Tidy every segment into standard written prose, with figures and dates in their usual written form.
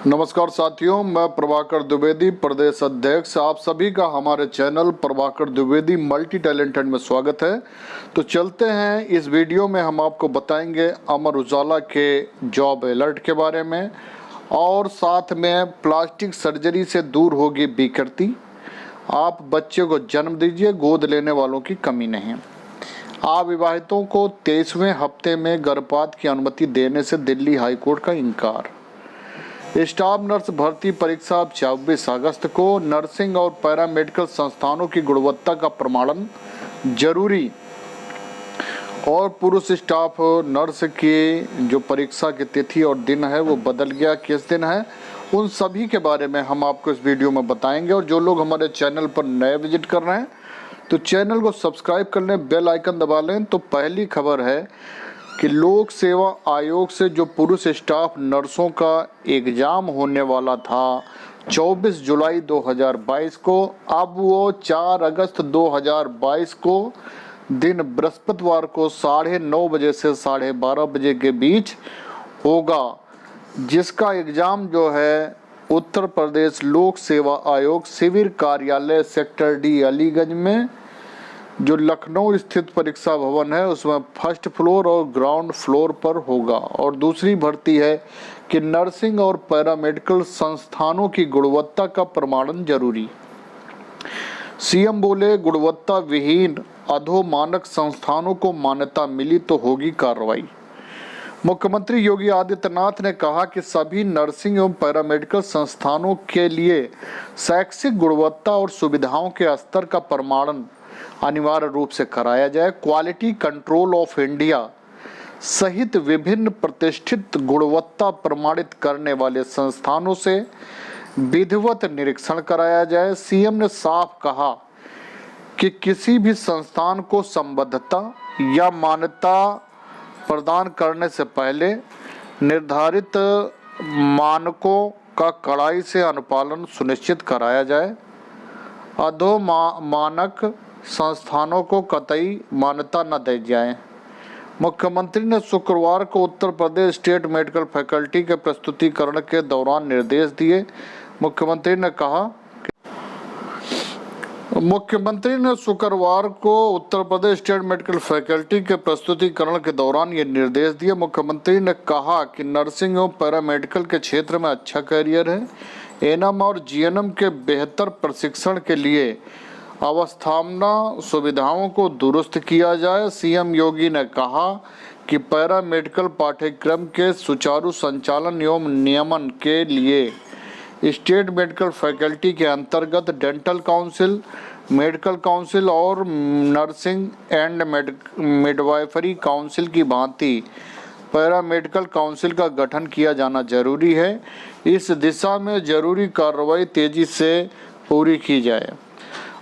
नमस्कार साथियों, मैं प्रभाकर द्विवेदी, प्रदेश अध्यक्ष। आप सभी का हमारे channel Prabhakar Dwivedi multi talented में स्वागत है। तो चलते हैं, इस वीडियो में हम आपको बताएंगे अमर उजाला के जॉब अलर्ट के बारे में और साथ में प्लास्टिक सर्जरी से दूर होगी विकृति। आप बच्चे को जन्म दीजिए, गोद लेने वालों की कमी नहीं। अविवाहितों को 23वें हफ्ते में गर्भपात की अनुमति देने से दिल्ली हाईकोर्ट का इनकार। स्टाफ नर्स भर्ती परीक्षा 24 अगस्त को। नर्सिंग और पैरामेडिकल संस्थानों की गुणवत्ता का प्रमाणन जरूरी। और पुरुष स्टाफ नर्स की जो परीक्षा की तिथि और दिन है वो बदल गया, किस दिन है, उन सभी के बारे में हम आपको इस वीडियो में बताएंगे। और जो लोग हमारे चैनल पर नए विजिट कर रहे हैं तो चैनल को सब्सक्राइब कर लें, बेल आइकन दबा लें। तो पहली खबर है कि लोक सेवा आयोग से जो पुरुष स्टाफ नर्सों का एग्जाम होने वाला था 24 जुलाई 2022 को, अब वो 4 अगस्त 2022 को दिन बृहस्पतिवार को 9:30 बजे से 12:30 बजे के बीच होगा, जिसका एग्ज़ाम जो है उत्तर प्रदेश लोक सेवा आयोग शिविर कार्यालय सेक्टर डी अलीगंज में, जो लखनऊ स्थित परीक्षा भवन है, उसमें फर्स्ट फ्लोर और ग्राउंड फ्लोर पर होगा। और दूसरी भर्ती है कि नर्सिंग और पैरामेडिकल संस्थानों की गुणवत्ता का प्रमाणन जरूरी। सीएम बोले, गुणवत्ता विहीन अधोमानक संस्थानों को मान्यता मिली तो होगी कार्रवाई। मुख्यमंत्री योगी आदित्यनाथ ने कहा कि सभी नर्सिंग एवं पैरामेडिकल संस्थानों के लिए शैक्षिक गुणवत्ता और सुविधाओं के स्तर का प्रमाणन अनिवार्य रूप से कराया जाए। क्वालिटी कंट्रोल ऑफ इंडिया सहित विभिन्न प्रतिष्ठित गुणवत्ता प्रमाणित करने वाले संस्थानों से विधिवत निरीक्षण कराया जाए। सीएम ने साफ कहा कि किसी भी संस्थान को संबद्धता या मान्यता प्रदान करने से पहले निर्धारित मानकों का कड़ाई से अनुपालन सुनिश्चित कराया जाए। अधोमानक संस्थानों को कतई मान्यता न दी जाए। मुख्यमंत्री ने शुक्रवार को Uttar Pradesh state medical faculty के प्रस्तुतिकरण के दौरान निर्देश दिए। मुख्यमंत्री ने शुक्रवार को Uttar Pradesh state medical faculty के प्रस्तुतिकरण के दौरान ये निर्देश दिए। मुख्यमंत्री ने कहा कि नर्सिंग और पैरामेडिकल के क्षेत्र में अच्छा करियर है। एएनएम और जीएनएम के बेहतर प्रशिक्षण के लिए अवस्थापना सुविधाओं को दुरुस्त किया जाए। सीएम योगी ने कहा कि पैरामेडिकल पाठ्यक्रम के सुचारू संचालन एवं नियमन के लिए स्टेट मेडिकल फैकल्टी के अंतर्गत डेंटल काउंसिल, मेडिकल काउंसिल और नर्सिंग एंड मिडवाइफरी काउंसिल की भांति पैरामेडिकल काउंसिल का गठन किया जाना जरूरी है। इस दिशा में जरूरी कार्रवाई तेजी से पूरी की जाए।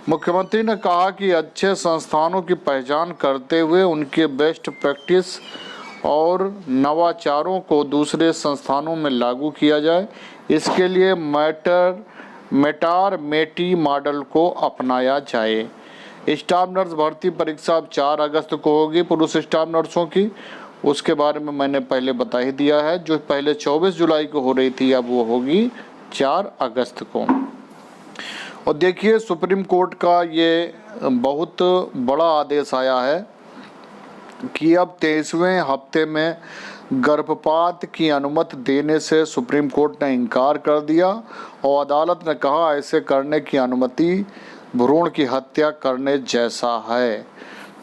मुख्यमंत्री ने कहा कि अच्छे संस्थानों की पहचान करते हुए उनके बेस्ट प्रैक्टिस और नवाचारों को दूसरे संस्थानों में लागू किया जाए। इसके लिए मेटार-मेटी मॉडल को अपनाया जाए। स्टाफ नर्स भर्ती परीक्षा अब 4 अगस्त को होगी पुरुष स्टाफ नर्सों की। उसके बारे में मैंने पहले बता ही दिया है। जो पहले 24 जुलाई को हो रही थी, अब वो होगी 4 अगस्त को। और देखिए, सुप्रीम कोर्ट का ये बहुत बड़ा आदेश आया है कि अब 23वें हफ्ते में गर्भपात की अनुमति देने से सुप्रीम कोर्ट ने इनकार कर दिया। और अदालत ने कहा ऐसे करने की अनुमति भ्रूण की हत्या करने जैसा है।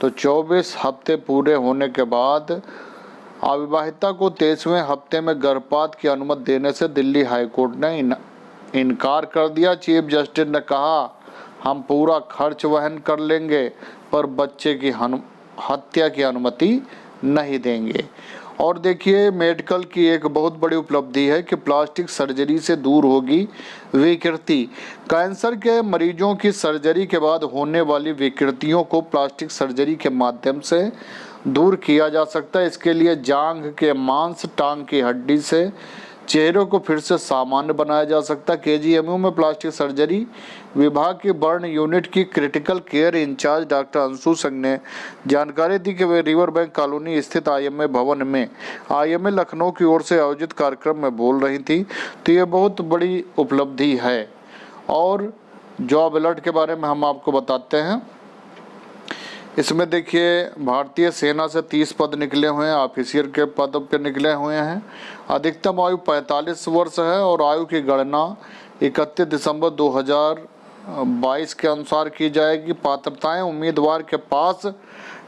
तो 24 हफ्ते पूरे होने के बाद अविवाहिता को 23वें हफ्ते में गर्भपात की अनुमति देने से दिल्ली हाईकोर्ट ने इनकार कर दिया। चीफ जस्टिस ने कहा, हम पूरा खर्च वहन कर लेंगे पर बच्चे की हत्या की अनुमति नहीं देंगे। और देखिए, मेडिकल की एक बहुत बड़ी उपलब्धि है कि प्लास्टिक सर्जरी से दूर होगी विकृति। कैंसर के मरीजों की सर्जरी के बाद होने वाली विकृतियों को प्लास्टिक सर्जरी के माध्यम से दूर किया जा सकता है। इसके लिए जांघ के मांस, टांग की हड्डी से चेहरे को फिर से सामान्य बनाया जा सकता है। केजीएमयू में प्लास्टिक सर्जरी विभाग की बर्न यूनिट की critical care incharge doctor Anshu Singh ने जानकारी दी कि वे रिवर बैंक कॉलोनी स्थित आईएमए भवन में आईएमए लखनऊ की ओर से आयोजित कार्यक्रम में बोल रही थी। तो ये बहुत बड़ी उपलब्धि है। और जॉब अलर्ट के बारे में हम आपको बताते हैं। इसमें देखिए भारतीय सेना से 30 पद निकले हुए हैं, ऑफिसियर के पद पर निकले हुए हैं। अधिकतम आयु 45 वर्ष है और आयु की गणना 31 दिसंबर 2022 के अनुसार की जाएगी। पात्रताएं उम्मीदवार के पास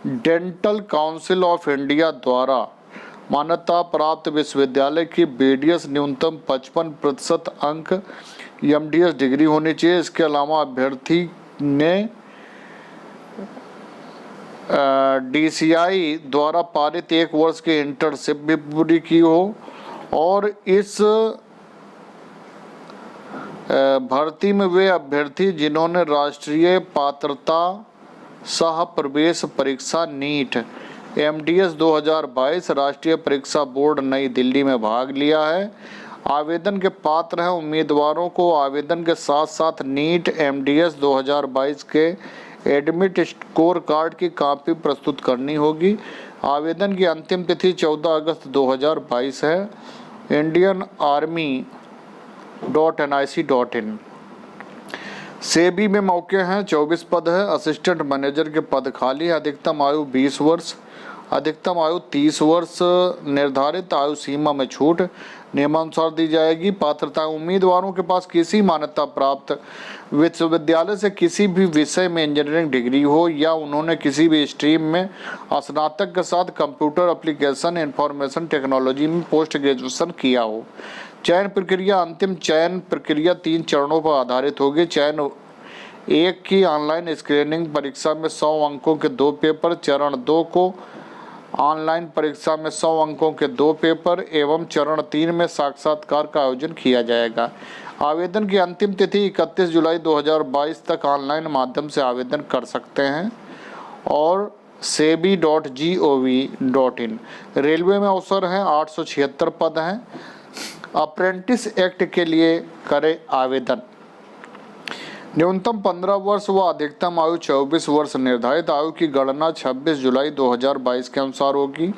डेंटल काउंसिल ऑफ इंडिया द्वारा मान्यता प्राप्त विश्वविद्यालय की बीडीएस न्यूनतम 55% अंक एमडीएस डिग्री होनी चाहिए। इसके अलावा अभ्यर्थी ने डीसीआई द्वारा पारित 1 वर्ष की इंटर्नशिप भी पूरी की हो और इस भर्ती में वे अभ्यर्थी जिन्होंने राष्ट्रीय पात्रता सह प्रवेश परीक्षा नीट एमडीएस 2022 राष्ट्रीय परीक्षा बोर्ड नई दिल्ली में भाग लिया है, आवेदन के पात्र हैं। उम्मीदवारों को आवेदन के साथ साथ नीट एमडीएस 2022 के एडमिट स्कोर कार्ड की कॉपी प्रस्तुत करनी होगी। आवेदन की अंतिम तिथि 14 अगस्त 2022 है। indianarmy.nic.in। सेबी में मौके हैं, 24 पद है। असिस्टेंट मैनेजर के पद खाली है। अधिकतम आयु 20 वर्ष, अधिकतम आयु 30 वर्ष। निर्धारित आयु सीमा में छूट नियमानुसार दी जाएगी। पात्रता उम्मीदवारों के पास किसी मान्यता प्राप्त विश्वविद्यालय से किसी भी विषय में इंजीनियरिंग डिग्री हो या उन्होंने किसी भी स्ट्रीम में स्नातक के साथ कंप्यूटर एप्लीकेशन इंफॉर्मेशन टेक्नोलॉजी में पोस्ट ग्रेजुएशन किया हो। चयन प्रक्रिया अंतिम चयन प्रक्रिया 3 चरणों पर आधारित होगी। चयन 1 की ऑनलाइन स्क्रीनिंग परीक्षा में 100 अंकों के 2 पेपर, चरण 2 को ऑनलाइन परीक्षा में 100 अंकों के 2 पेपर एवं चरण 3 में साक्षात्कार का आयोजन किया जाएगा। आवेदन की अंतिम तिथि 31 जुलाई 2022 तक ऑनलाइन माध्यम से आवेदन कर सकते हैं और sebi.gov.in। रेलवे में अवसर हैं, 876 पद हैं। अप्रेंटिस एक्ट के लिए करें आवेदन। न्यूनतम 15 वर्ष व अधिकतम आयु 24 वर्ष। निर्धारित आयु की गणना 26 जुलाई 2022 के अनुसार होगी।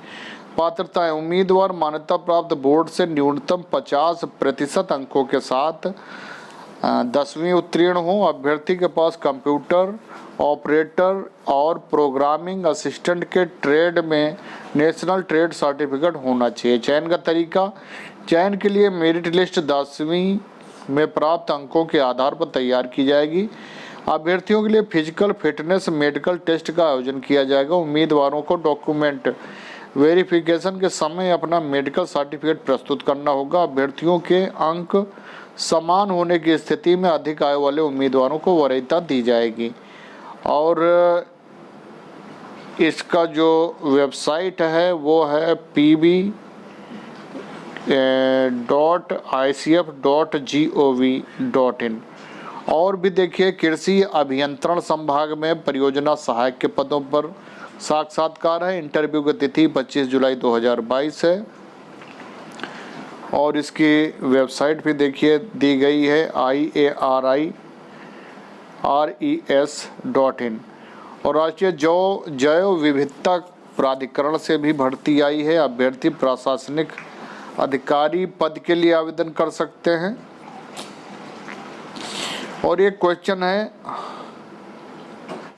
पात्रताएं उम्मीदवार मान्यता प्राप्त बोर्ड से न्यूनतम 50% अंकों के साथ 10वीं उत्तीर्ण हो। अभ्यर्थी के पास कंप्यूटर ऑपरेटर और प्रोग्रामिंग असिस्टेंट के ट्रेड में नेशनल ट्रेड सर्टिफिकेट होना चाहिए। चयन का तरीका, चयन के लिए मेरिट लिस्ट 10वीं में प्राप्त अंकों के आधार पर तैयार की जाएगी। अभ्यर्थियों के लिए फिजिकल फिटनेस मेडिकल टेस्ट का आयोजन किया जाएगा। उम्मीदवारों को डॉक्यूमेंट वेरिफिकेशन के समय अपना मेडिकल सर्टिफिकेट प्रस्तुत करना होगा। अभ्यर्थियों के अंक समान होने की स्थिति में अधिक आय वाले उम्मीदवारों को वरीयता दी जाएगी। और इसका जो वेबसाइट है वो है pb.icf.gov.in। और भी देखिए, कृषि अभियंत्रण संभाग में परियोजना सहायक के पदों पर साक्षात्कार है। इंटरव्यू की तिथि 25 जुलाई 2022 है और इसकी वेबसाइट भी देखिए दी गई है IARIRES.in। और राष्ट्रीय जैव विविधता प्राधिकरण से भी भर्ती आई है। अभ्यर्थी प्रशासनिक अधिकारी पद के लिए आवेदन कर सकते हैं। और एक क्वेश्चन है,